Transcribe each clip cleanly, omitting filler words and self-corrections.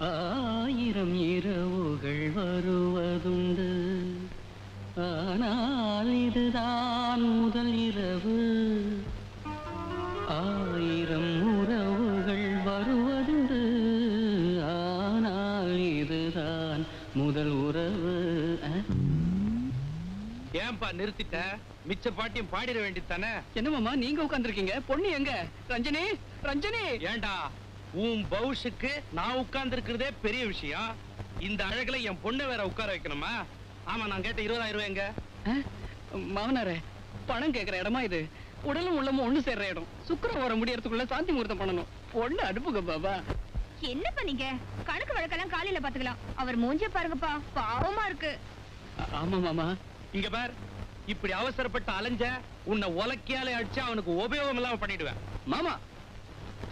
ஆயிரம் இரவுகள் வருவதுண்டு, ஆனால் இதுதான் முதல் இரவு. ஆயிரம் உறவுகள் வருவதுண்டு, ஆனால் இதுதான் முதல் உறவு. ஏன்பா நிறுத்திட்ட? மிச்ச பாட்டியும் பாடிட வேண்டியதானே? என்ன மாமா நீங்க உட்கார்ந்துருக்கீங்க? பொண்ணு எங்க? ரஞ்சனி, ரஞ்சனி. ஏண்டா உன் பவுஷுக்கு நான் உட்கார்ந்து இருக்கிறதே பெரிய விஷயம். இந்த அழகுல என் பொண்ணை வேற உட்கார வைக்கணுமா? ஆமா, நான் கேட்ட 20,000 ரூபாய் எங்க? மாமனாரே, பணம் கேட்கிற இடமா இது? உடலும் உள்ளமும் ஒண்ணு சேர்ற இடம். சுக்கிரம் வர முடியறதுக்குள்ள சாந்தி முகூர்த்தம் பண்ணணும். பொண்ணு அனுப்புங்க பாபா. என்ன பண்ணீங்க? கணக்கு வழக்கெல்லாம் காலையில பாத்துக்கலாம். அவர் மூஞ்ச பாருங்கப்பா, பாவமா இருக்கு. ஆமா மாமா. இங்க பார், இப்படி அவசரப்பட்டு அலைஞ்ச உன்னை உலக்கியாலே அடிச்சு அவனுக்கு உபயோகம் இல்லாம பண்ணிடுவேன். மாமா,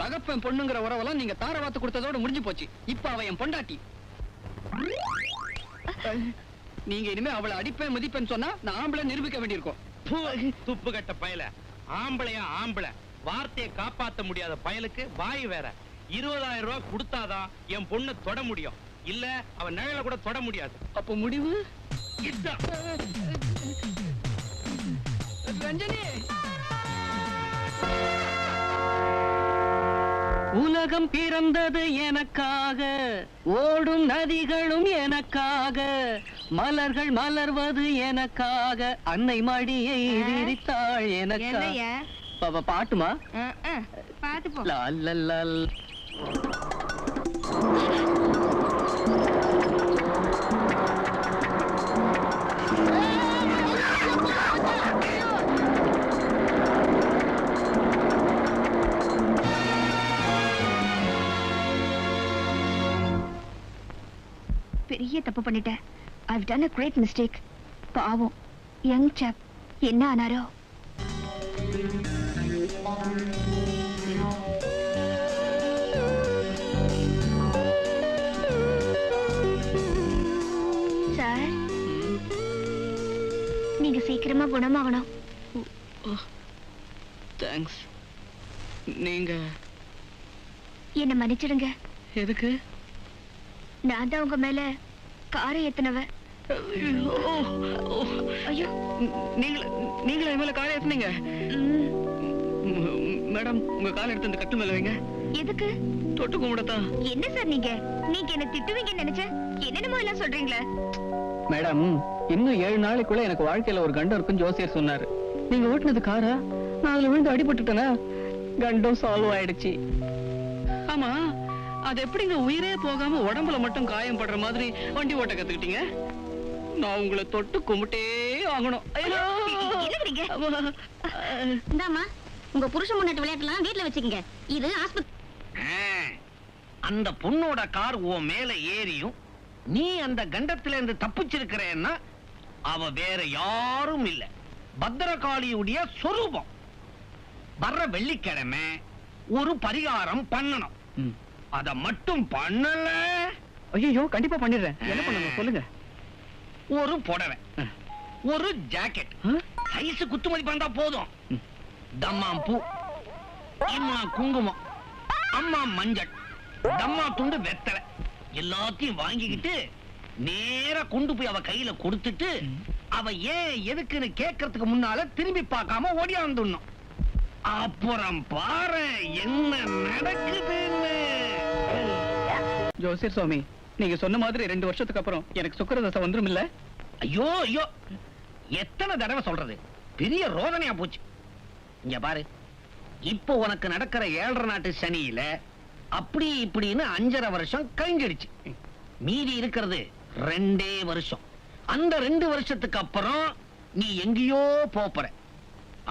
தகப்பன் பொண்ணுங்கிற உறவெல்லாம் நீங்க தாரவாத்து கொடுத்ததோட முடிஞ்சு போச்சு. இப்ப அவ என் பொண்டாட்டி. நீங்க இனிமே அவளை அடிப்பேன் மதிப்பேன்னு சொன்னா நான் ஆம்பளை நிரூபிக்க வேண்டியிருக்கும். துப்பு கட்ட பயல. ஆம்பளையா ஆம்பளை, வார்த்தையை காப்பாத்த முடியாத பயலுக்கு வாய் வேற. 20,000 ரூபாய் கொடுத்தாதான் என் பொண்ணு தொட முடியும். இல்ல அவன் நிழல கூட தொட முடியாது. அப்ப முடிவு இதுதான். ரஞ்சனி, உலகம் பிறந்தது எனக்காக, ஓடும் நதிகளும் எனக்காக, மலர்கள் மலர்வது எனக்காக, அன்னை மடியை விரித்தாள் எனக்காக. பாட்டுமா? பாத்து போ. லல்லல்லல். பெரிய தப்பு பண்ணிட்டேன். I've done a great mistake. பாவம் யங் சாப் என்ன ஆனாரோ? சார், நீங்க சீக்கிரமா குணமாகணும். தேங்க்ஸ். நீங்க என்ன மன்னிச்சிடுங்க. எதுக்கு? நான் தான் உங்க மேல காரை ஏத்துனவ. ஐயோ, நீங்களே மேல காரை ஏத்துனீங்க? மேடம், உங்க காலை எடுத்து அந்த கட்டு மேல வைங்க. எதுக்கு? தொட்டு கும்பிடத்தான். என்ன சார் நீங்க என்ன திட்டுவீங்கன்னு நினைச்சேன். என்னென்னமோ எல்லாம் சொல்றீங்களே. மேடம், இன்னும் 7 நாளைக்குள்ள எனக்கு வாழ்க்கையில ஒரு கண்டம் இருக்கும் ஜோசியர் சொன்னாரு. நீங்க ஓட்டுனது காரா? நான் அதுல விழுந்து அடிபட்டுட்டேனா? கண்டம் சால்வ் ஆயிடுச்சு. ஆமா, அது எப்படிங்க உயிரே போகாம உடம்புல மட்டும் காயம் படுற மாதிரி வண்டி ஓட்ட கத்துக்கிட்டீங்க? நான் உங்களை தொட்டு கும்பிட்டே ஆகணும். இந்தாமா, உங்க புருஷ முன்னாடி விளையாட்டுலாம் வீட்டுல வச்சுக்கங்க. இது ஆஸ்பத்திரி. அந்த பொண்ணோட கார் உன் மேல ஏறியும் நீ அந்த கண்டத்துல இருந்து தப்பிச்சிருக்கிறேன்னா அவ வேற யாரும் இல்ல, பத்திரகாளியுடைய சொரூபம். வர்ற வெள்ளிக்கிழமை ஒரு பரிகாரம் பண்ணணும். அத மட்டும் பண்ணல. ஐயோ, கண்டிப்பா பண்ணிடுறேன். என்ன பண்ணணும் சொல்லுங்க. ஒரு புடவை, ஒரு ஜாக்கெட், சைஸ் குத்து மதிப்பா இருந்தா போதும். தம்மாம் பூ, இம்மா குங்குமம், அம்மா மஞ்சள், தம்மா துண்டு வெத்தலை எல்லாத்தையும் வாங்கிக்கிட்டு நேரா கொண்டு போய் அவ கையில கொடுத்துட்டு அவ ஏன் எதுக்குன்னு கேட்கறதுக்கு முன்னால திரும்பி பார்க்காம ஓடியாந்துடணும். அப்புறம் பாரு என்ன நடக்குதுன்னு. ஜோசியர் சுவாமி, நீங்க சொன்ன மாதிரி 2 வருஷத்துக்கு அப்புறம் எனக்கு சுக்கிரதசை வந்துரும் இல்ல? ஐயோ ஐயோ, எத்தனை தடவை சொல்றது, பெரிய ரோதனையா போச்சு. இங்க பாரு, இப்போ உனக்கு நடக்கிற 7.5 நாட்டு சனியில அப்படி இப்படின்னு 5.5 வருஷம் கழிஞ்சிடுச்சு. மீதி இருக்கிறது 2 வருஷம். அந்த 2 வருஷத்துக்கு அப்புறம் நீ எங்கேயோ போற.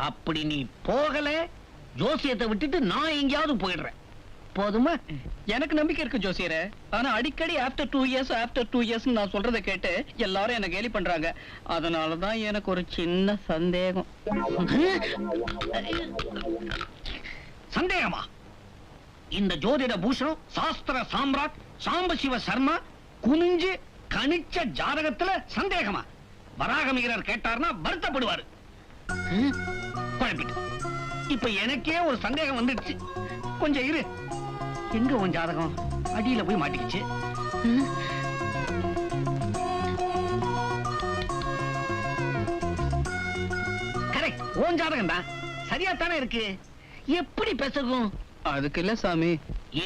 அப்படி நீ போகல, ஜோசியத்தை விட்டுட்டு நான் எங்கேயாவது போயிடுறேன். போதுமா? எனக்கு நம்பிக்கை இருக்கு ஜோசியரே. ஆனா அடிக்கடி ஆஃப்டர் 2 இயர்ஸ் நான் சொல்றதை கேட்டு எல்லாரும் என்ன கேலி பண்றாங்க. அதனாலதான் எனக்கு ஒரு சின்ன சந்தேகம். சந்தேகமா? இந்த ஜோதிட பூஷணம் சாஸ்திர சாம்ராட் சாம்பசிவ சர்மா குனிஞ்சு கணிச்ச ஜாதகத்துல சந்தேகமா? வராகமிகரர் கேட்டார்னா வருத்தப்படுவாரு. குழம்பிட்டு இப்ப எனக்கே ஒரு சந்தேகம் வந்துடுச்சு. கொஞ்சம் இரு. எங்க உன் ஜாதகம் அடியில போய் மாட்டிக்கிச்சு. கரெக்ட், உன் ஜாதகம் தான் சரியா தானே இருக்கு. எப்படி பேசுகும்? அதுக்கு இல்ல சாமி.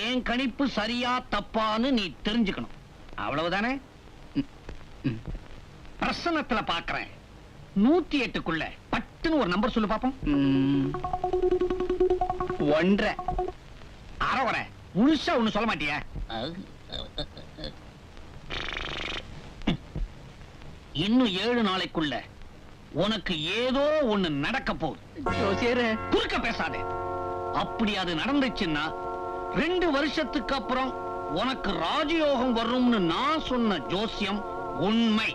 ஏன் கணிப்பு சரியா தப்பான்னு நீ தெரிஞ்சுக்கணும், அவ்வளவுதானே. பிரசனத்துல பாக்குறேன் 108க்குள்ள பட்டுன்னு ஒரு நம்பர் சொல்லு பாப்போம். 1.5. அரை முழுசா ஒண்ணு சொல்ல மாட்டியா? இன்னும் 7 நாளைக்குள்ள உனக்கு ஏதோ ஒண்ணு நடக்க போகுது. ஜோசியரே, குறுக்க பேசாதே. அப்படி அது நடந்துச்சுன்னா 2 வருஷத்துக்கு அப்புறம் உனக்கு ராஜயோகம் வரும்னு நான் சொன்ன ஜோசியம் உண்மை.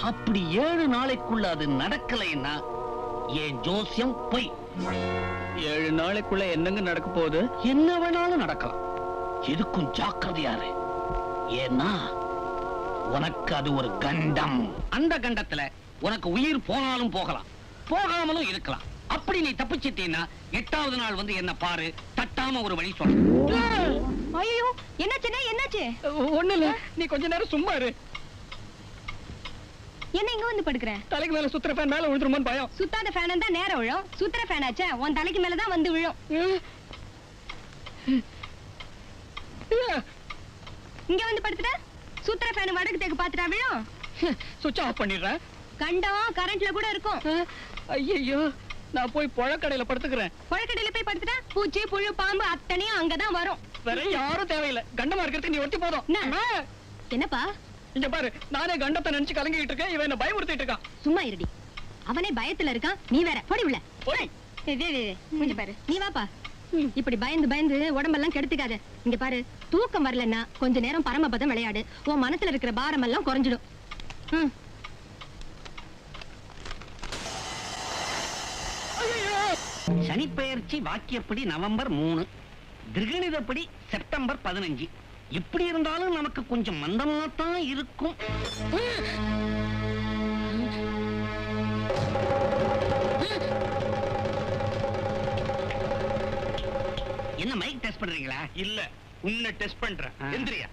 அப்படி 7 நாளைக்குள்ள அது நடக்கலைன்னா என் ஜோசியம் பொய். 7 நாளைக்குள்ள என்னங்க நடக்க போகுது? என்ன வேணாலும் நடக்கலாம். எதுக்கும் ஜாக்கிரதையாரு. ஏன்னா உனக்கு அது ஒரு கண்டம். அந்த கண்டத்துல உனக்கு உயிர் போனாலும் போகலாம், போகாமலும் இருக்கலாம். அப்படி நீ தப்பிச்சிட்டீன்னா 8வது நாள் வந்து என்ன பாரு, தட்டாம ஒரு வழி சொல்ல. ஐயோ, என்னாச்சுன்னா என்னாச்சு? ஒண்ணு இல்ல, நீ கொஞ்ச நேரம் சும்மா இரு. என்ன இங்க வந்து படுக்கிறேன்? தலைக்கு மேல சுத்துற ஃபேன் மேல விழுந்துருமோன்னு பயம். சுத்தாத ஃபேன் தான் நேரம் விழும், சுத்துற ஃபேன் ஆச்சே உன் தலைக்கு மேலதான் வந்து விழும். இங்க வந்து படுத்துட்ட, சுத்துற ஃபேன் வடக்கு தேக்கு பாத்துட்டா விழும். சுவிட்ச் ஆஃப் பண்ணிடுறேன். கண்டம் கரண்ட்ல கூட இருக்கும். ஐயோ, நான் போய் பழக்கடையில படுத்துக்கிறேன். பழக்கடையில போய் படுத்துட்டா பூச்சி புழு பாம்பு அத்தனையும் அங்கதான் வரும். வேற யாரும் தேவையில்லை, கண்டமா இருக்கிறதுக்கு நீ ஒட்டி போதும். என்னப்பா இங்க பாரு, நானே கண்டத்தை நினைச்சு கலங்கிட்டு இருக்கேன், இவன் என்ன பயமுறுத்திட்டு இருக்கான். சும்மா இருடி, அவனே பயத்துல இருக்கான், நீ வேற போடி உள்ள. கொஞ்சம் பாரு, நீ வாப்பா. இப்படி பயந்து பயந்து உடம்பெல்லாம் கெடுத்துக்காத. இங்க பாரு, தூக்கம் வரலன்னா கொஞ்ச நேரம் பரமபதம் விளையாடு, உன் மனசுல இருக்கிற பாரம் எல்லாம் குறைஞ்சிடும். சனி பெயர்ச்சி வாக்கியப்படி நவம்பர் 3, கிரகணிதப்படி செப்டம்பர் 15. எப்படி இருந்தாலும் நமக்கு கொஞ்சம் மந்தமாத்தான் இருக்கும். என்ன மைக் டெஸ்ட் பண்றீங்களா? இல்ல, உன்னை டெஸ்ட் பண்றேன். எந்திரியா.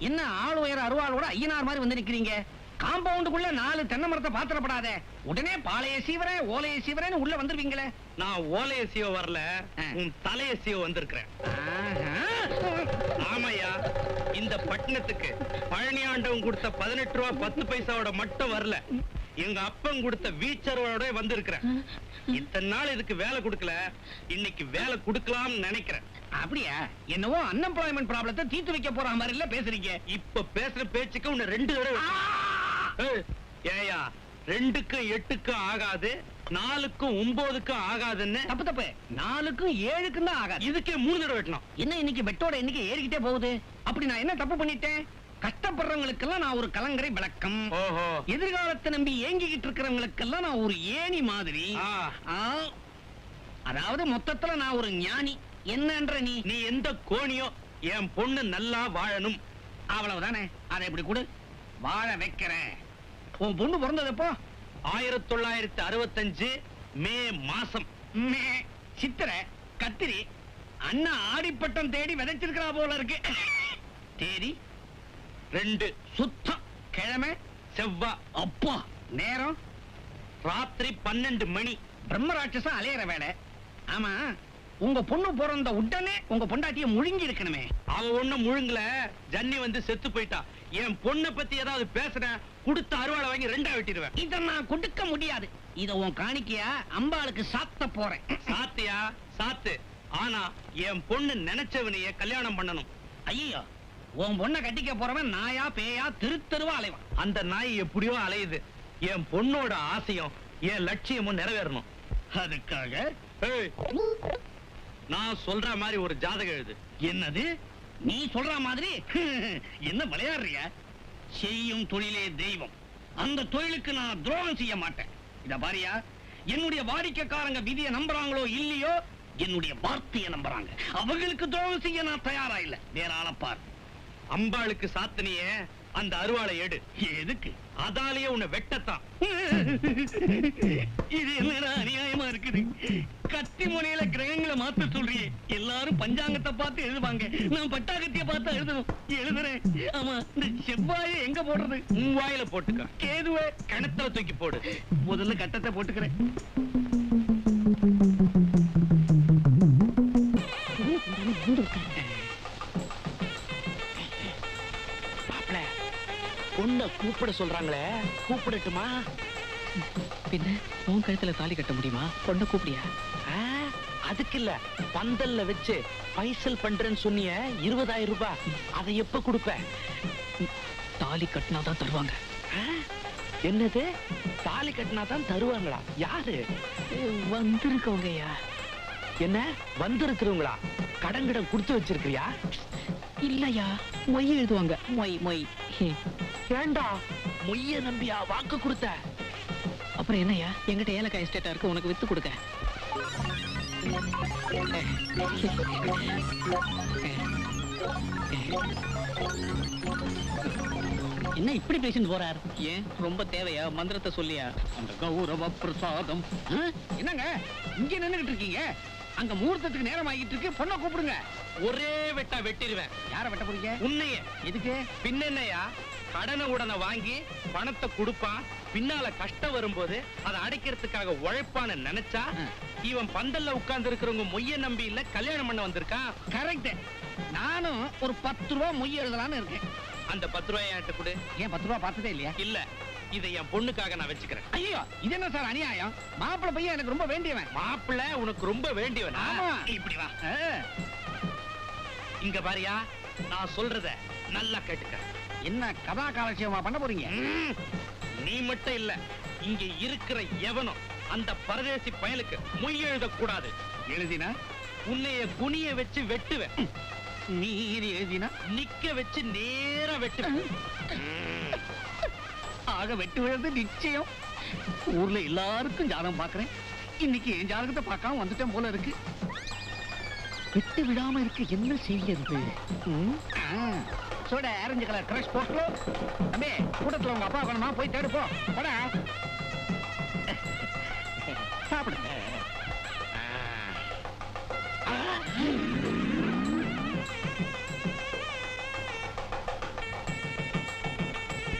என்ன ஆள் உயர அருவாளோட ஐயனார் மாதிரி வந்து நிக்கிறீங்க? காம்பவுண்டுக்குள்ள 4 தென்னை மரத்தை பாத்திரப்படாத. உடனே பாளைய சீவரேன் ஓலைய சீவரேன்னு உள்ள வந்துருவீங்களே. நான் ஓலைய சீவ வரல, உன் தலைய சீவ வந்திருக்கிறேன். ஆமையா, இந்த பட்டணத்துக்கு பழனி ஆண்டவன் கொடுத்த 18 ரூபா 10 பைசாவோட மட்டும் வரல, எங்க அப்பன் கொடுத்த வீச்சரோட வந்திருக்கிறேன். இத்தனை நாள் இதுக்கு வேலை கொடுக்கல, இன்னைக்கு வேலை கொடுக்கலாம்னு நினைக்கிறேன். அப்படியா? என்னவோ அன்எம்ப்ளாய்மெண்ட் ப்ராப்ளத்தை தீர்த்து வைக்க போற மாதிரி இல்ல பேசுறீங்க. இப்ப பேசுற பேச்சுக்கு உன்னை 2 தடவை. ஏயா, 2க்கும் 8க்கும் ஆகாது, 4க்கும் 9க்கும் ஆகாதுன்னு. தப்பு தப்பு, 4க்கும் 7க்கும் தான் ஆகாது. இதுக்கே 3 தடவை வெட்டணும். என்ன இன்னைக்கு பெட்டோட எண்ணிக்கை ஏறிக்கிட்டே போகுது? அப்படி நான் என்ன தப்பு பண்ணிட்டேன்? கஷ்டப்படுறவங்களுக்கெல்லாம் நான் ஒரு கலங்கரை விளக்கம். ஓஹோ. எதிர்காலத்தை நம்பி ஏங்கிக்கிட்டு இருக்கிறவங்களுக்கெல்லாம் நான் ஒரு ஏணி மாதிரி. அதாவது மொத்தத்துல நான் ஒரு ஞானி. என்னன்ற நீ? நீ எந்த கோணியோ, என் பொண்ணு நல்லா வாழணும், அவ்வளவுதானே. அதை எப்படி கொடு, வாழ வைக்கிறேன். உன் பொண்ணு பிறந்தது எப்போ? 1965 மே மாசம். மே, சித்திரை, கத்திரி. அண்ணா ஆடிப்பட்டம் தேடி விதைச்சிருக்கிறா போல இருக்கு. தேதி 2 சுத்தம். கிழமை செவ்வா. அப்பா, நேரம் ராத்திரி 12 மணி. பிரம்மராட்சசம் அலையிற வேலை. ஆமா, உங்க பொண்ணு பிறந்த உடனே உங்க பொண்டாட்டிய முழுங்கி இருக்கணுமே. அவ ஒண்ணும் முழுங்கல, ஜன்னி வந்து செத்து போயிட்டா. என் பொண்ணை பத்தி ஏதாவது பேசுற, கொடுத்த அருவாளை வாங்கி 2ஆ வெட்டிடுவேன். இத நான் கொடுக்க முடியாது. இத உன் காணிக்கையா அம்பாளுக்கு சாத்த போறேன். சாத்தியா? சாத்து. ஆனா என் பொண்ணு நினைச்சவனைய கல்யாணம் பண்ணணும். ஐயோ, உன் பொண்ணை கட்டிக்க போறவன் நாயா பேயா தெருவா அலைவான். அந்த நாய் எப்படியோ அலையுது. என் பொண்ணோட ஆசையும் என் லட்சியமும் நிறைவேறணும். அதுக்காக நான் சொல்ற மாதிரி ஒரு ஜாதகம் எழுது. என்னது? நீ சொல்ற மாதிரி? என்ன விளையாடுறிய? செய்யும் தொழிலே தெய்வம். அந்த தொழிலுக்கு நான் துரோகம் செய்ய மாட்டேன். இத பாரியா, என்னுடைய வாடிக்கைக்காரங்க விதியை நம்புறாங்களோ இல்லையோ, என்னுடைய வார்த்தையை நம்புறாங்க. அவங்களுக்கு துரோகம் செய்ய நான் தயாரா இல்ல. வேற ஆளப்பார். அம்பாளுக்கு சாத்தனிய அந்த அருவாளை எடு. எதுக்கு? அதாலேயே உன்னை வெட்டத்தான். இது என்னடா அநியாயமா இருக்குது? கத்தி முனையில கிரகங்களை மாத்த சொல்றியே. எல்லாரும் பஞ்சாங்கத்தை பார்த்து எழுதுவாங்க, நான் பட்டாக்கத்திய பார்த்து எழுதணும். எழுதுறேன். ஆமா, இந்த செவ்வாயை எங்க போடுறது? வாயில போட்டுக்க. கேதுவே கிணத்துல தூக்கி போடு. முதல்ல கட்டத்தை போட்டுக்கிறேன். மாப்பிள, பொண்ண கூப்பிட சொல்றாங்களே, கூப்பிடட்டுமா? பின்ன உன் கழுத்துல தாலி கட்ட முடியுமா? பொண்ணை கூப்பிடியா? அதுக்கு இல்ல, பந்தல்ல வச்சு பைசல் பண்றேன்னு சொன்னிய 20,000 ரூபாய், அதை எப்ப கொடுப்ப? தாலி கட்டினாதான் தருவாங்க. என்னது? தாலி கட்டினாதான் தருவாங்களா? யாரு? வந்திருக்கவங்கய்யா. என்ன வந்திருக்கிறவங்களா? கடங்கிடம் கொடுத்து வச்சிருக்கியா? இல்லையா, மொய் எழுதுவாங்க. மொய் மொய். ஏண்டா மொய்ய நம்பியா வாக்கு கொடுத்த? அப்புறம் என்னய்யா, எங்கிட்ட ஏலக்காய் எஸ்டேட்டா இருக்கு, உனக்கு வித்து கொடுக்க. என்ன இப்படி பேசிட்டு போறார்? ஏன், ரொம்ப தேவையா? மந்திரத்தை சொல்லியா? அந்த கௌரவ பிரசாதம். என்னங்க இங்க நின்னுகிட்டு இருக்கீங்க? அங்க முகூர்த்தத்துக்கு நேரம் ஆகிட்டு இருக்கு, பொண்ணை கூப்பிடுங்க. ஒரே வெட்டா வெட்டிடுவேன். யார வெட்ட போறீங்க? உன்னையே. எதுக்கு? பின்னென்னையா, கடனை உடனே வாங்கி பணத்தை கொடுப்பான், பின்னால கஷ்டம் வரும்போது அதை அடைக்கிறதுக்காக உழைப்பான்னு நினைச்சா இவன் பந்தல்ல உட்கார்ந்து இருக்கிறவங்க மொய்ய நம்பி இல்ல கல்யாணம் பண்ண வந்திருக்கான். கரெக்ட். நானும் ஒரு 10 ரூபாய் மொய் எழுதலான்னு இருக்கேன். அந்த 10 ரூபாய் என்கிட்ட கொடு. ஏன் 10 ரூபாய் பார்த்ததே இல்லையா? இல்ல, இதை என் பொண்ணுக்காக நான் வச்சுக்கிறேன். ஐயோ, இது என்ன சார் அநியாயம்? மாப்பிள்ளை பையன் எனக்கு ரொம்ப வேண்டியவன். மாப்பிள்ள உனக்கு ரொம்ப வேண்டியவனா? ஆமா. இப்படி வா. இங்க பாரியா, நான் சொல்றத நல்லா கேட்டுக்க. என்ன கதா காலட்சேபமா பண்ண போறீங்க? நீ மட்டும் இல்ல, இங்க இருக்கிற எவனும் அந்த பரதேசி பயலுக்கு மொய் எழுதக்கூடாது. எழுதினா உன்னைய குனிய வச்சு வெட்டுவேன். நீர் எழுதினா நிக்க வச்சு நேரா வெட்டுவேன். ஆக வெட்டு விழுந்து நிச்சயம். ஊர்ல எல்லாருக்கும் ஜாதகம் பாக்குறேன், இன்னைக்கு என் ஜாதகத்தை பார்க்காம வந்துட்டேன் போல இருக்கு. விட்டு விடாம இருக்கு, என்ன செய்யறது? சோட ஆரஞ்சு கலர் கிரஷ் போட்டோ. தம்பி, கூட்டத்துல உங்க அப்பா வேணுமா? போய் தேடு போ. போடா, சாப்பிடு.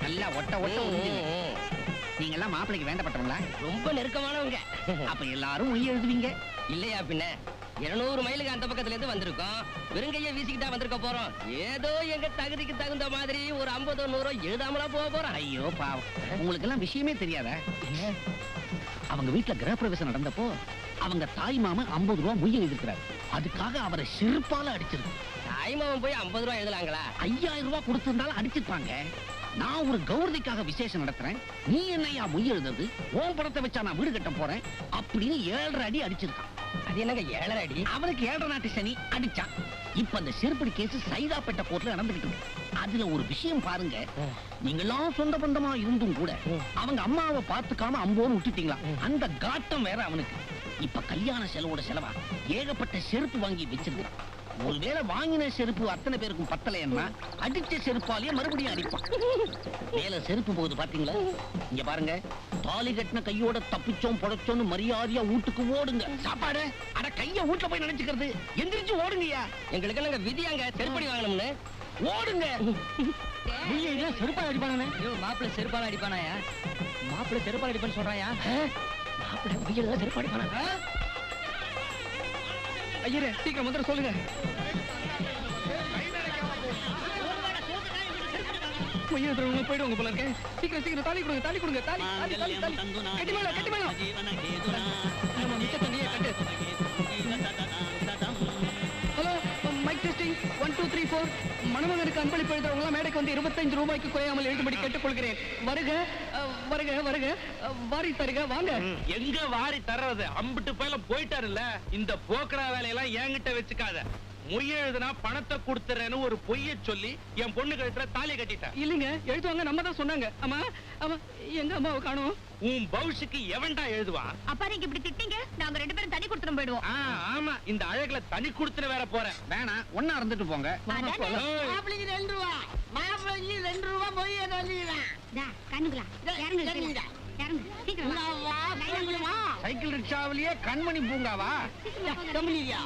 நல்லா ஒட்ட ஒட்ட உறிஞ்சுங்க. நீங்க எல்லாம் மாப்பிளைக்கு வேண்டப்பட்டவங்களா? ரொம்ப நெருக்கமானவங்க. அப்ப எல்லாரும் மொய் எழுதுவீங்க இல்லையா பின்ன? 200 மைலுக்கு அந்த பக்கத்துல இருந்து வந்திருக்கோம். வெறுங்கைய வீசிக்கிட்டா வந்திருக்க போறோம். ஏதோ எங்க தகுதிக்கு தகுந்த மாதிரி ஒரு 50 100 எழுதாமலா போக போறோம். ஐயோ பாவம், உங்களுக்கு எல்லாம் விஷயமே தெரியாதா? அவங்க வீட்டுல கிரகப்பிரவேசம் நடந்தப்போ அவங்க தாய் மாமன் 50 ரூபாய் மொய் எழுதிருக்கிறாரு. அதுக்காக அவரை செருப்பால அடிச்சிருக்கு. தாய்மாவன் போய் 50 ரூபாய் எழுதலாங்களா? 5000 ரூபாய் கொடுத்திருந்தாலும் அடிச்சிருப்பாங்க. நான் ஒரு கௌரதிக்காக விசேஷம் நடத்துறேன், நீ என்னையா மொய் எழுதுறது? உன் படத்தை வச்சா நான் வீடு கட்ட போறேன் அப்படின்னு 7.5 அடி அடிச்சிருக்கான். அது என்னங்க 7.5 அடி? அவனுக்கு 7.5 நாட்டு சனி அடிச்சான். இப்ப அந்த செருப்படி கேஸ் சைதாப்பேட்டை கோர்ட்ல நடந்துகிட்டு இருக்கு. அதுல ஒரு விஷயம் பாருங்க, நீங்களாம் சொந்த பந்தமா இருந்தும் கூட அவங்க அம்மாவை பார்த்துக்காம அம்போன்னு விட்டுட்டீங்களா? அந்த காட்டம் வேற அவனுக்கு. இப்ப கல்யாண செலவோட செலவா ஏகப்பட்ட செருப்பு வாங்கி வச்சிருக்கான். ஒருவேளை வாங்கின செருப்பு அத்தனை பேருக்கும் பத்தலைன்னா அடிச்ச செருப்பாலேயே மறுபடியும் அடிப்பான். மேல செருப்பு போகுது பாத்தீங்களா? இங்க பாருங்க, தாலி கட்டின கையோட தப்பிச்சோம் பொழைச்சோன்னு மரியாதையா வீட்டுக்கு ஓடுங்க. சாப்பாடு அட கைய வீட்டுல போய் நினைச்சுக்கிறது, எந்திரிச்சு ஓடுங்கய்யா. எங்களுக்கு எல்லாம் விதியாங்க செருப்படி வாங்கணும்னு. ஓடுங்க. செருப்பால் அடிப்பானே. மாப்பிள்ளை செருப்பால அடிப்பானாயா? மாப்பிள்ளை செருப்பால அடிப்பான்னு சொல்றாயா? மாப்பிள்ளை உயிரெல்லாம் செருப்பு அடிப்பானா? ஐயரே, சீக்கிரம் மந்திரம் சொல்லுங்க. மொய் எழுதுறவங்க போயிடுவாங்க போல இருக்கேன். சீக்கிரம் சீக்கிரம் தாலி கொடுங்க, தாலி கொடுங்க. தாலி தாலி தாலி தாலி. கட்டி மேல, கட்டி மேல. நம்ம மிச்ச தண்ணியை கட்டு. Hello, mic testing 1 2 3 4. மணமகனுக்கு அன்பளிப்பு எழுதுறவங்க மேடைக்கு வந்து 25 ரூபாய்க்கு குறையாமல் எழுதும்படி கேட்டுக்கொள்கிறேன். வருக வருக வருக, வாரி தருக, வாங்க. எங்க வாரி தர்றது? அம்பிட்டு போயில போயிட்டாருல்ல. இந்த போக்குற வேலையெல்லாம் என்கிட்ட வச்சுக்காத. மொய் எழுதுனா பணத்தை கொடுத்துறேன்னு ஒரு பொய்ய சொல்லி என் பொண்ணு கழுத்துல தாலியை கட்டிட்டேன். இல்லைங்க, எழுதுவாங்க, நம்ம தான் சொன்னாங்க. ஆமா ஆமா, எங்க அம்மாவை காணோம். உன் பவுஷுக்கு எவன்டா எழுதுவான்? அப்பா நீங்க இப்படி திட்டிங்க, நாங்க 2 பேரும் தனி கொடுத்துட்டு போயிடுவோம். ஆமா, இந்த அழகுல தனி கொடுத்துட்டு வேற போறேன். வேணாம், ஒன்னா இருந்துட்டு போங்க. ஏய், மாப்பிளைக்கு 2 ரூபாய், மாப்பிளைக்கு 2 ரூபாய் போய் சொல்லிடுறேன். கண்ணுங்களா இறங்குங்க, இறங்கு சீக்கிரம் வா. சைக்கிள் ரிக்ஷாவிலேயே கண்மணி பூங்காவா? கம்பெனியா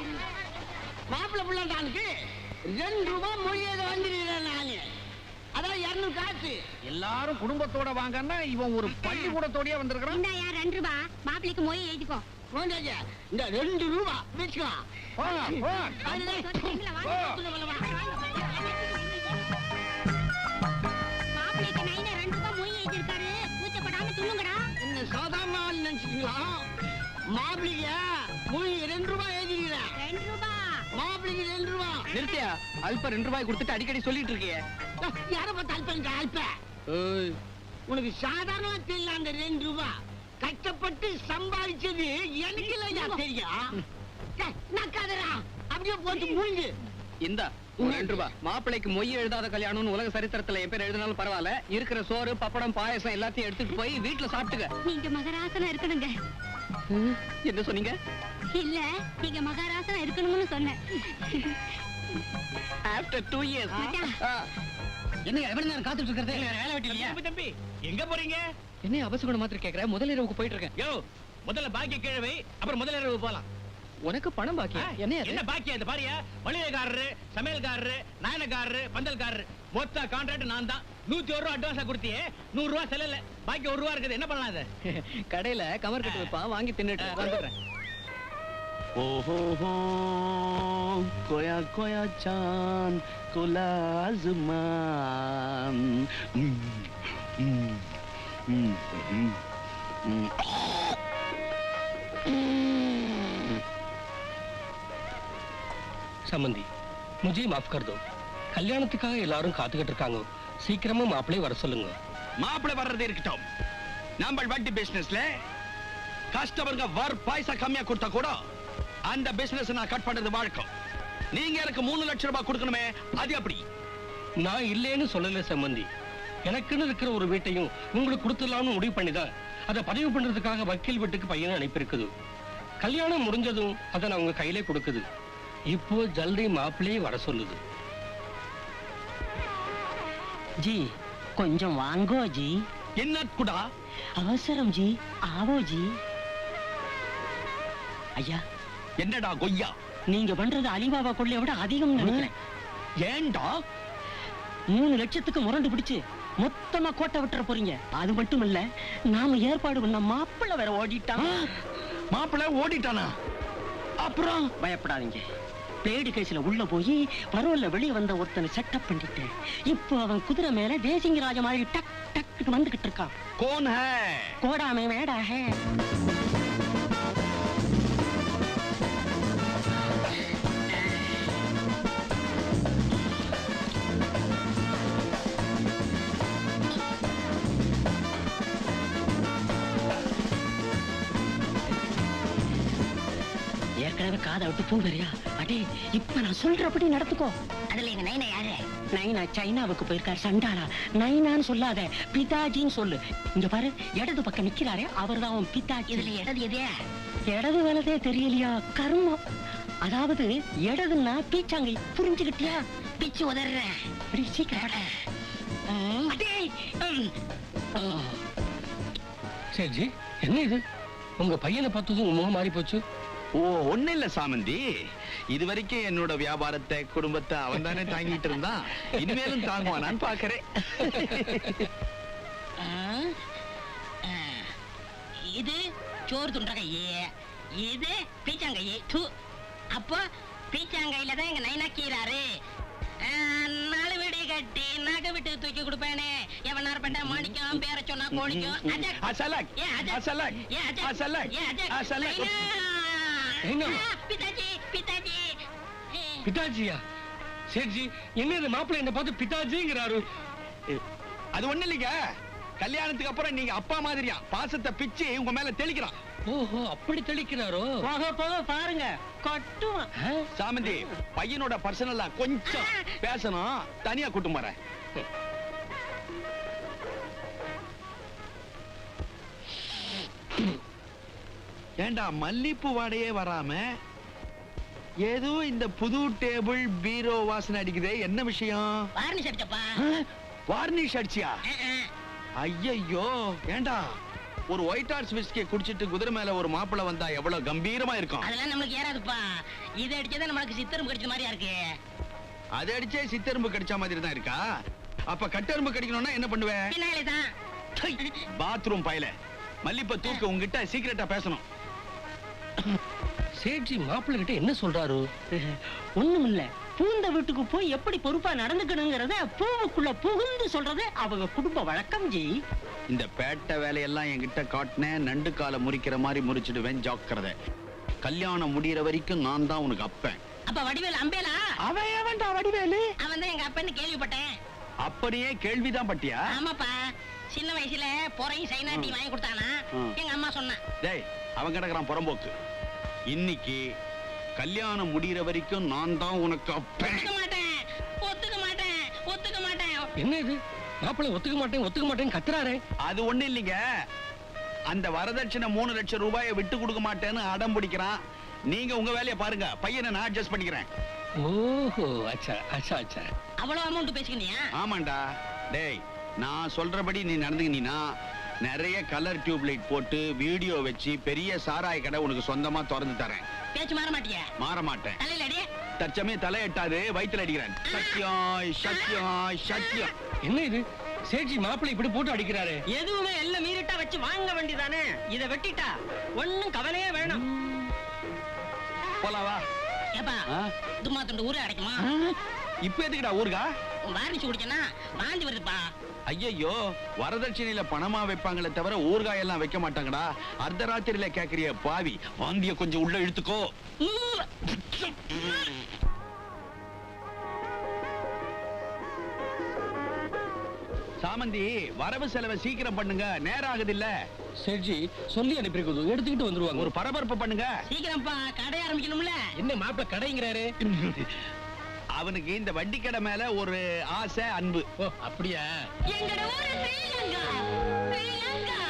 மாப்பிள்ளை பிள்ளைக்கு 2 ரூபாய் மொழி ஏதோ வந்துருக்கிறேன் நானு. அதான் 200 காசு. எல்லாரும் குடும்பத்தோட வாங்கன்னா இவன் ஒரு பள்ளிக்கூடத்தோடயே வந்திருக்கான். இந்தாயா 2 ரூபாய் மாப்பிளைக்கு மொய் எழுதிக்கோ. போண்டாஜா, இந்த 2 ரூபாய் வச்சுக்கலாம். மாப்பிளைக்கு நைனா 2 ரூபாய் மொய் எழுதிருக்காரு. கூச்சப்படாம துள்ளுங்கடா. என்ன சாதாரண ஆள் நினைச்சிட்டீங்களா? மாப்பிளைக்கு மொழி 2 ரூபாய் எழுதிக்கிறேன். 2 ரூபாய் மாப்பிளைக்கு 2 ரூபாய். நிறுத்தியா? அல்ப 2 ரூபாய் கொடுத்துட்டு அடிக்கடி சொல்லிட்டு இருக்கியே. யார பார்த்து அல்ப உனக்கு சாதாரணமா தெரியல. அந்த 2 ரூபாய் கஷ்டப்பட்டு சம்பாதிச்சது எனக்கு இல்லையா தெரியும். நக்காதரா அப்படியே போட்டு மூழ்கு. இந்தா 2 ரூபாய். மாப்பிளைக்கு மொய் எழுதாத கல்யாணம்னு உலக சரித்திரத்துல என் பேர் எழுதினாலும் பரவாயில்ல. இருக்கிற சோறு பப்படம் பாயசம் எல்லாத்தையும் எடுத்துட்டு போய் வீட்டுல சாப்பிட்டுக்க. நீங்க மகராசனா இருக்கணுங்க. என்ன சொன்னீங்க? இல்ல நீங்க மகராசனா இருக்கணும்னு சொன்னேன். After 2 years. என்ன எவ்வளவு நேரம் காத்துட்டு இருக்கிறது? வேலை வெட்டி இல்லையா? தம்பி எங்க போறீங்க? என்ன அவசகுணம் மாத்திரம் கேக்குற? முதல் இரவுக்கு போயிட்டு இருக்கேன். யோ முதல்ல பாக்கிய கிழவை அப்புறம் முதல் இரவு போலாம். உனக்கு பணம் பாக்கி என்ன பாக்கியா? இது பாரியா, மளிகைக்காரரு, சமையல்காரரு, நாயனக்காரரு, பந்தல்காரரு மொத்த கான்ட்ராக்ட் நான் தான். 101 ரூபா அட்வான்ஸா கொடுத்தியே, 100 ரூபா செலவு. பாக்கி 1 ரூபா இருக்குது. என்ன பண்ணலாம்? அது கடையில கவர் கட்டு வைப்பான், வாங்கி தின்னுட்டு வந்துடுறேன். ओहो हो कोया कोया चांद को लाज़मान சம்பந்தி, मुझे माफ कर दो. கல்யாணத்துக்காக எல்லாரும் காத்துக்கிட்டு இருக்காங்க. சீக்கிரமா மாப்பிளை வர சொல்லுங்க. மாப்பிளை வர்றது இருக்கட்டும். நம்ம வட்டி பிசினஸ்ல கஸ்டமருக்கு வர் பைசா கம்மியா கொடுத்தா கூட அந்த பிசினஸ் நான் கட் பண்றது வழக்கம். நீங்க எனக்கு 3 லட்சம் ரூபாய் கொடுக்கணுமே, அது எப்படி? நான் இல்லைன்னு சொல்லல சம்பந்தி. எனக்குன்னு இருக்கிற ஒரு வீட்டையும் உங்களுக்கு கொடுத்துடலாம்னு முடிவு பண்ணிதான் அதை பதிவு பண்றதுக்காக வக்கீல் வீட்டுக்கு பையனை அனுப்பியிருக்குது. கல்யாணம் முடிஞ்சதும் அதை நான் உங்க கையிலே கொடுக்குது. இப்போ ஜல்தி மாப்பிள்ளையே வர சொல்லுது. जी கொஞ்சம் வாங்கோ जी. என்ன குடா அவசரம் जी. ஆவோ जी. ஐயா, என்னடா கொய்யா? நீங்க பண்றது அலிபாபா கொள்ளைய விட அதிகம் நினைக்கிறேன். ஏண்டா 3 லட்சத்துக்கு முரண்டு பிடிச்சு மொத்தமா கோட்டை விட்டுற போறீங்க. அது மட்டும் இல்ல, நாம ஏற்பாடு பண்ண மாப்பிள்ளை வேற ஓடிட்டான். மாப்பிள்ளை ஓடிட்டானா? அப்புறம் பயப்படாதீங்க. பேடு கேஸ்ல உள்ள போய் பரோல்ல வெளியே வந்த ஒருத்தனை செட்டப் பண்ணிட்டு இப்போ அவன் குதிரை மேல தேசிங்கராஜ மாதிரி டக் டக்கு வந்துகிட்டு இருக்கான். कौन है? கோடா மே மேடா ஹே. ஏற்கனவே காதை விட்டு போறியா? அடே, இப்ப நான் சொல்றபடி நடத்துக்கோ. அதுல எங்க நைனா யாரு? நைனா சைனாவுக்கு போயிருக்காரு. சண்டாளா, நைனான்னு சொல்லாத, பிதாஜின்னு சொல்லு. இங்க பாரு, இடது பக்கம் நிக்கிறாரே, அவர்தான் அவன் பிதாஜி. இதுல இடது எதே? இடது வலதே தெரியலையா? கர்மம். அதாவது இடதுன்னா பீச்சாங்கை, புரிஞ்சுக்கிட்டியா? பிச்சு உதறேன். சீக்கிரம். சரி, என்ன இது? உங்க பையனை பார்த்ததும் உங்க முகம் மாறி போச்சு. ஓ, ஒண்ணு இல்ல சாமந்தி. இது வரைக்கும் என்னோட வியாபாரத்தை குடும்பத்தை அவன் தானே தாங்கிட்டு இருந்தான். இனிமேலும் தாங்குவானான்னு பாக்குறேன். இது சோறு துண்ட கையே, இது பீச்சாங்கையே. அப்போ பீச்சாங்கையில தான் எங்க நைனா கீறாரு. 4 வீடு கட்டி நகை விட்டு தூக்கி கொடுப்பேனே. எவனார் பண்ண மாணிக்கம் பேர சொன்னா கோழிக்கும். பிதாஜி, பிதாஜி, பிதாஜியா? சரி, என்ன இந்த மாப்பிள்ளை என்ன பார்த்து பிதாஜிங்கிறாரு? அது ஒண்ணு இல்லைங்க. கல்யாணத்துக்கு அப்புறம் நீங்க அப்பா மாதிரியா பாசத்தை பிச்சு உங்க மேல தெளிக்கிறான். ஓஹோ, அப்படி தெளிக்கிறாரோ? போக போக பாருங்க கட்டுவான். சாமந்தி, பையனோட பர்சனலா கொஞ்சம் பேசணும். தனியா கூட்டும் போறேன். ஏண்டா மல்லிப்பூ வாடையே வராம ஏதோ இந்த புது டேபிள் பீரோ வாசனை அடிக்குதே, என்ன விஷயம்? வார்னிஷ் அடிச்சப்பா. வார்னிஷ் அடிச்சியா? ஐயோ, ஏண்டா ஒரு ஒயிட் ஹார்ஸ் விஸ்கி குடிச்சிட்டு குதிரை மேல ஒரு மாப்பிளை வந்தா எவ்வளவு கம்பீரமா இருக்கும். அதெல்லாம் நம்மளுக்கு ஏறாதுப்பா. இதை அடிச்சதே நம்மளுக்கு சித்தரும் கடிச்ச மாதிரியா இருக்கு. அதை அடிச்சே சித்தெரும்பு கடிச்ச மாதிரி தான் இருக்கா? அப்ப கட்டெரும்பு கடிக்கணும்னா என்ன பண்ணுவேன்? பின்னாலேதான். பாத்ரூம் பையில மல்லிப்ப தூக்கு உங்ககிட்ட சீக்கிரட்டா பேசணும். சேட்ஜி மாப்பிள்ளை கிட்ட என்ன சொல்றாரு? ஒண்ணும் இல்ல. பூந்த வீட்டுக்கு போய் எப்படி பொறுப்பா நடந்துக்கணுங்கிறத பூவுக்குள்ள புகுந்து சொல்றது அவங்க குடும்ப வழக்கம் ஜி. இந்த பேட்டை வேலையெல்லாம் என்கிட்ட காட்டினேன், நண்டு காலை முறிக்கிற மாதிரி முறிச்சிடுவேன், ஜாக்கிரதை. கல்யாணம் முடியற வரைக்கும் நான் தான் உனக்கு அப்பேன். அப்ப வடிவேல் அம்பேலா? அவன்டா வடிவேலு. அவன் தான் எங்க அப்பன்னு கேள்விப்பட்டேன். அப்படியே கேள்விதான் பட்டியா? ஆமாப்பா, சின்ன வயசுல பொறையும் சைனாட்டி வாங்கி கொடுத்தானா எங்க அம்மா சொன்னா. டேய், அவன் கிடக்குறான் புறம்போக்கு. இன்னைக்கு கல்யாணம் முடியற வரைக்கும் நான் தான் உனக்கு அப்பேன். ஒத்துக்க மாட்டேன், ஒத்துக்க மாட்டேன், ஒத்துக்க மாட்டேன். என்ன இது? மாப்பிள்ளை ஒத்துக்க மாட்டேன் ஒத்துக்க மாட்டேன்னு கத்துறாரே. அது ஒண்ணு இல்லைங்க, அந்த வரதட்சணை 3 லட்சம் ரூபாயை விட்டு கொடுக்க மாட்டேன்னு அடம் பிடிக்கிறான். நீங்க உங்க வேலையை பாருங்க, பையனை நான் அட்ஜஸ்ட் பண்ணிக்கிறேன். ஓஹோ, அச்சா அச்சா அச்சா. அவ்வளவு அமௌண்ட் பேசிக்கினியா? ஆமாண்டா. டேய், நான் சொல்றபடி நீ நடந்துக்கினா நிறைய கலர் டியூப் லைட் போட்டு வீடியோ வச்சு பெரிய சாராய கடை உனக்கு சொந்தமா திறந்து தரேன். பேச்சு மாற மாட்டியா? மாற மாட்டேன். தலையில அடி. தற்சமே தலை எட்டாது, வயித்துல அடிக்கிறேன். சத்தியம் சத்தியம் சத்தியம். என்ன இது? சேட்ஜி மாப்பிள்ளை இப்படி போட்டு அடிக்கிறாரு. எதுவுமே எல்லாம் மீறிட்டா வச்சு வாங்க வேண்டியதானே. இத வெட்டிட்டா ஒண்ணும் கவலையே வேணும். போலாம் வா. ஏப்பா, தும்மா துண்டு ஊரே அடைக்குமா? இப்ப எதுக்குடா ஊருகா? வாரிச்சு குடிச்சனா வாந்தி வருதுப்பா. ஐயோ, வரதட்சணையில பணமா வைப்பாங்களே தவிர ஊறுகாயெல்லாம் வைக்க மாட்டாங்கடா. அர்த்தராத்திரியில கேக்குறிய பாவி, வாந்திய கொஞ்சம் உள்ள இழுத்துக்கோ. சாமந்தி, வரவு செலவை சீக்கிரம் பண்ணுங்க, நேரம் ஆகுது இல்ல. சேட்ஜி சொல்லி அனுப்பியிருக்குது, எடுத்துக்கிட்டு வந்துருவாங்க. ஒரு பரபரப்பு பண்ணுங்க. சீக்கிரம்ப்பா, கடை ஆரம்பிக்கணும்ல. என்ன மாப்பிள்ளை கடைங்கிறாரு? அவனுக்கு இந்த வட்டி கடை மேல ஒரு ஆசை, அன்பு. ஓ, அப்படியா? எங்கட ஊரு ஸ்ரீலங்கா. ஸ்ரீலங்கா.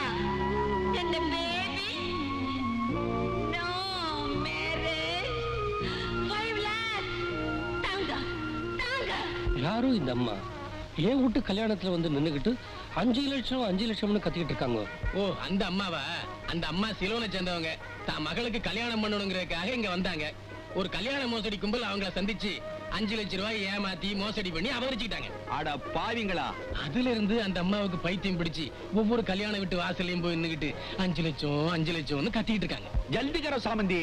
என்ன பேபி? No marriage. 5 lakhs. தாங்க. தாங்க. யாரும் இந்த அம்மா ஏன் வீட்டு கல்யாணத்துல வந்து நின்னுகிட்டு 5 லட்சம் 5 லட்சம்னு கத்திக்கிட்டு இருக்காங்க. ஓ, அந்த அம்மாவா? அந்த அம்மா சிலோனை சேர்ந்தவங்க. தான் மகளுக்கு கல்யாணம் பண்ணணுங்கிறதுக்காக இங்க வந்தாங்க. ஒரு கல்யாண மோசடி கும்பல் அவங்கள சந்திச்சு 5 லட்சம் ரூபாய் ஏமாத்தி மோசடி பண்ணி அபகரிச்சுட்டாங்க. அட பாவிங்களா. அதுல இருந்து அந்த அம்மாவுக்கு பைத்தியம் பிடிச்சு ஒவ்வொரு கல்யாண வீட்டு வாசலையும் போய் நின்னுகிட்டு 5 லட்சம் 5 லட்சம்னு கத்திட்டு இருக்காங்க. ஜல்திகர சாமந்தி.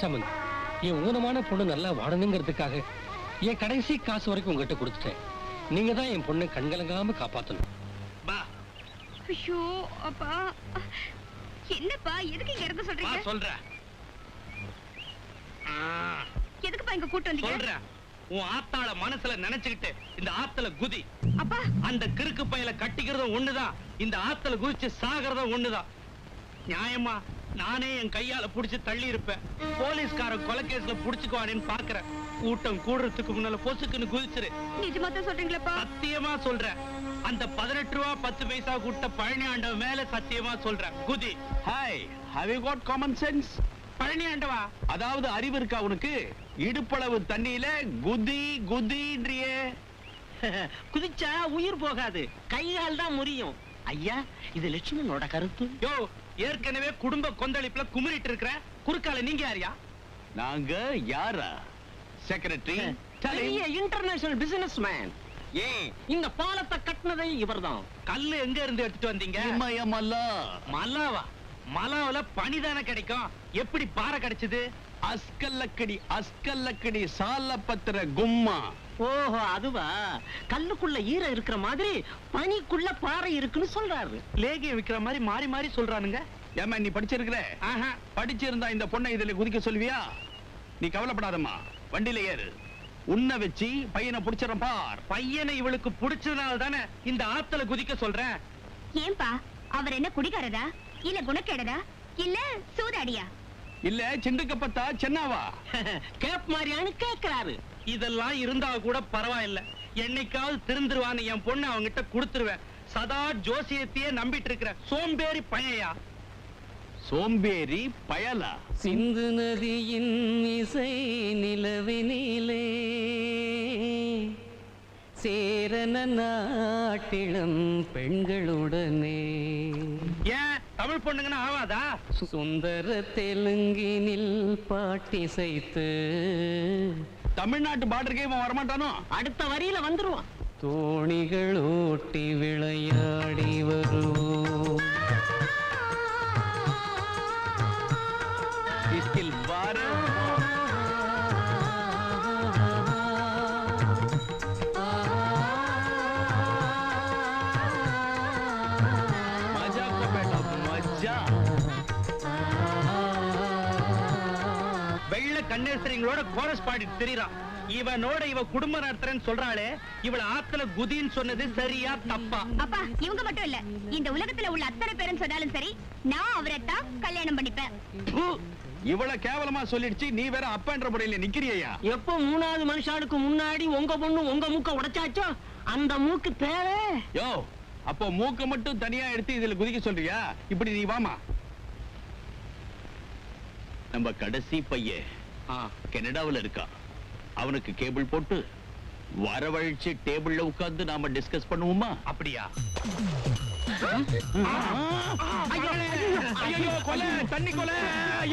சமந்த், என் ஊனமான பொண்ணு நல்லா வாழணுங்கிறதுக்காக என் கடைசி காசு வரைக்கும் உங்ககிட்ட கொடுத்துட்டேன். நீங்க தான் என் பொண்ணை கண்கலங்காம காப்பாத்தணும். பா ஐயோ அப்பா, என்னப்பா எதுக்கு இங்க இருந்து பா சொல்றீங்க? சொல்றேன். எதுக்குப்பா இங்க கூட்டு வந்தீங்க? சொல்றேன். உன் ஆத்தாள மனசுல நினைச்சுக்கிட்டு இந்த ஆத்துல குதி. அப்பா, அந்த கிறுக்கு பையல கட்டிக்கிறதும் ஒண்ணுதான், இந்த ஆத்துல குதிச்சு சாகிறதும் ஒண்ணுதான். நியாயமா நானே என் கையால புடிச்சு தள்ளி இருப்பேன். போலீஸ்காரன் கொலைகேஸ்ல புடிச்சுக்குவானேன்னு பாக்குறேன். கூட்டம் கூடுறதுக்கு முன்னால பொசுக்குன்னு குதிச்சிரு. நிஜமா தான் சொல்றீங்களாப்பா? சத்தியமா சொல்றேன். அந்த 18 ரூபா 10 பைசா கூட்ட பழனி ஆண்டவ மேல சத்தியமா சொல்றேன். குதி. Hi, have you got common sense? Palani ஆண்டவா, அதாவது அறிவு இருக்கா உனக்கு? இடுப்பளவு தண்ணியில குதி குதின்றியே. குதிச்சா உயிர் போகாது, கைகால் தான் முறியும். ஐயா, இது லட்சுமணனோட கருத்து. யோ, ஏற்கனவே குடும்ப கொந்தளிப்புல குமிரிட்டு இருக்கிற குறுக்கால நீங்க யாரியா? நாங்க யாரா? செக்ரட்டரி. பெரிய இன்டர்நேஷனல் பிசினஸ் மேன். ஏன் இந்த பாலத்தை கட்டினதே இவர்தான். கல்லு எங்க இருந்து எடுத்துட்டு வந்தீங்க? இமயமல்லா. மலாவா? மலாவில பனிதானே கிடைக்கும், எப்படி பாறை கிடைச்சது? அஸ்கல்லக்கடி அஸ்கல்லக்கடி சாலப்பத்திர கும்மா. ஓஹோ, அதுவா? கல்லுக்குள்ள ஈரம் இருக்கிற மாதிரி பனிக்குள்ள பாறை இருக்குன்னு சொல்றாரு. லேகியம் விக்கிற மாதிரி மாறி மாறி சொல்றானுங்க. ஏமா, நீ படிச்சிருக்கிற? ஆஹா, படிச்சிருந்தா இந்த பொண்ணை இதுல குதிக்க சொல்வியா? நீ கவலைப்படாதம்மா, வண்டியில ஏறு. உன்னை வச்சு பையனை புடிச்சிடறேன் பார். பையனை இவளுக்கு பிடிச்சதுனால தானே இந்த ஆத்துல குதிக்க சொல்றேன். ஏன்பா, அவர் என்ன குடிகாரதா இல்ல குணக்கேடதா இல்ல சூதாடியா? இல்ல சிண்டுக்கப்பத்தா சென்னாவா? கேப் மாதிரியான்னு கேட்கிறாரு. இதெல்லாம் இருந்தா கூட பரவாயில்ல, என்னைக்காவது திருந்துருவான்னு என் பொண்ணு அவங்கிட்ட கொடுத்துருவேன். சதா ஜோசியத்தையே நம்பிட்டு இருக்கிற சோம்பேறி பையயா. சோம்பேறி பயலா? சிந்து நதியின் இசை நிலவினிலே சேரன நாட்டிலும் பெண்களுடனே. ஏன் தமிழ் பொண்ணுங்கன்னா ஆவாதா? சுந்தர தெலுங்கினில் பாட்டிசைத்து தமிழ்நாட்டு பார்டருக்கே இவன் வரமாட்டானோ? அடுத்த வரியில வந்துருவான். தோணிகள் ஓட்டி விளையாடி வருவோம். இஸ்கில் பாரு. மஜா கோ பேட்டா மஜா. வெள்ள கண்ணேசரிங்களோட கோரஸ் பாடி தெரியுறான். இவனோட இவ குடும்ப நடத்துறேன்னு சொல்றாளே, இவள ஆத்துல குதின்னு சொன்னது சரியா தப்பா? அப்பா இவங்க மட்டும் இல்ல, இந்த உலகத்துல உள்ள அத்தனை பேரும் சொன்னாலும் சரி, நான் அவரை தான் கல்யாணம் பண்ணிப்பேன். ப்பு, இவ்வளவு கேவலமா சொல்லிடுச்சு, நீ வேற அப்பன்ற முறையில நிக்கிறியா? எப்போ 3வது மனுஷாளுக்கு முன்னாடி உங்க பொண்ணு உங்க மூக்க உடைச்சாச்சோ அந்த மூக்கு தேவை. யோ, அப்போ மூக்க மட்டும் தனியா எடுத்து இதுல குதிக்க சொல்றியா? இப்படி நீ வாமா. நம்ம கடைசி பையன் கனடாவுல இருக்கா. அவனுக்கு கேபிள் போட்டு வரவழைச்சு டேபிள்ல உட்கார்ந்து நாம டிஸ்கஸ் பண்ணுவோமா? அப்படியா? ஐயோ கொலை, தண்ணி கொலை,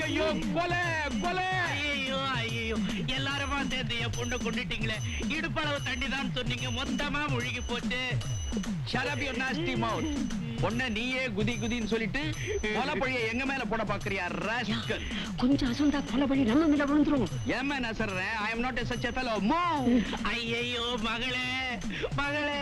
ஐயோ கொலை கொலை, ஐயோ ஐயோ, எல்லாருமா சேர்ந்து என் பொண்ணை கொண்டுட்டீங்களே. இடுப்பளவு தண்ணி தான் சொன்னீங்க, மொத்தமா முழுகி போச்சு. Shut up your nasty mouth. பொண்ண நீயே குதி குதின்னு சொல்லிட்டு கொலை பழிய எங்க மேல போட பாக்குறியா ராஸ்கல்? கொஞ்சம் அசந்தா கொலை பழி நம்ம மேல விழுந்துரும். ஏன் நான் சொல்றேன், I am not a such a fellow. Move. ஐயோ மகளே மகளே.